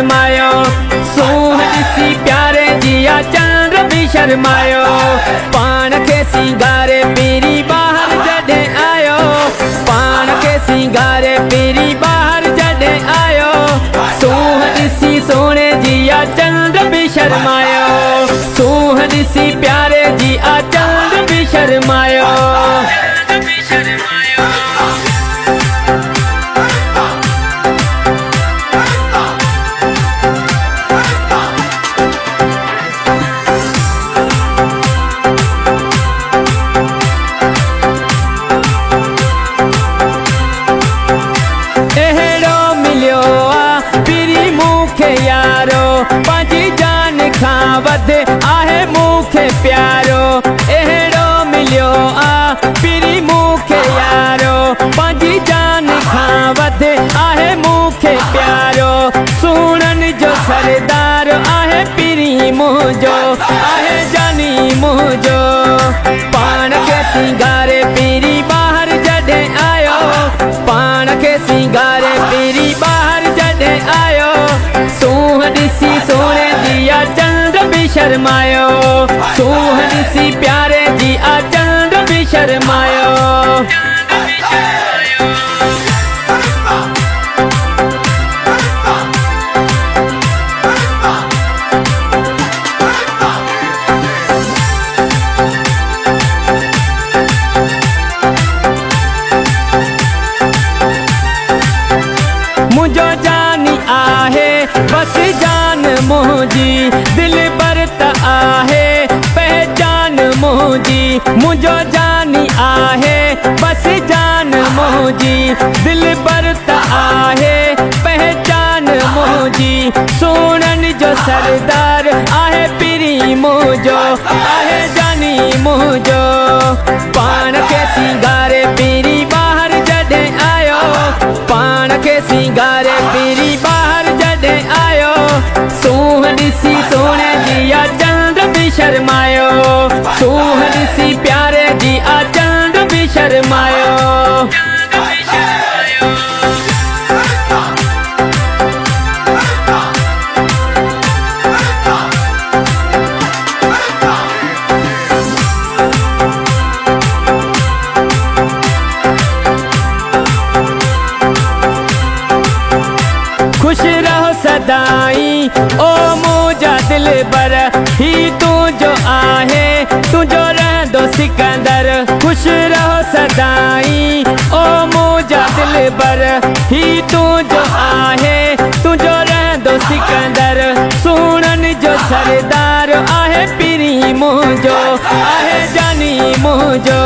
शर्मायो। सूंह ॾिसी प्यारे जिया चंद्र भी शर्मायो। पान के सिंगारे पीरी बाहर जॾे आयो। पान के सिंगारे पीरी बाहर जॾे आयो। सूंह ॾिसी सोने जिया चंद्र भी शर्मायो। सूंह ॾिसी प्यारे जिया चंद्र भी शर्मायो। पंहिंजी जान खां वध आहे मूंखे प्यारो। अहिड़ो मिलियो आ पीरी मूंखे यारो। पंहिंजी जान खां वध आहे मूंखे प्यारो। सुणन जो सरदार आहे पीरी मुंहिंजो, आहे जानी मुंहिंजो। पान के सिंगारे पीरी बाहर जॾे आयो। पान के सिंगारे पीरी बाहर जॾे आयो। सूंह ॾिसी सोने जिया चंद्र भी शर्मायो। सूंह ॾिसी प्यारे जिया चंद्र भी शर्मायो। मुझो जानी आहे बस जान मुझी। दिल बरत आहे पहचान मुझी। मुझो जानी आहे बस जान मुझी। दिल बरत आहे पहचान मुझी। सुणन जो सरदार आहे पीरी मुझो, आहे जानी मुझो। पान के सिंगारे पीरी बाहर जॾे आयो। पान के सिंगारे पीरी बाहर जॾे आयो। सूंह ॾिसी सोने जिया चंद्र भी शर्मायो। सूंह ॾिसी प्यारे जिया चंद्र भी शर्मायो। खुश रहो सदाई ओ मुझा दिल बर। ही तू जो आहे तुझो रहंदो सिकंदर। खुश रहो सदाई ओ मुझा दिल बर। ही तू जो आहे तुझो रहंदो सिकंदर। सुणन जो सरदार आहे पीरी मुंहिंजो, आहे जानी मुंहिंजो।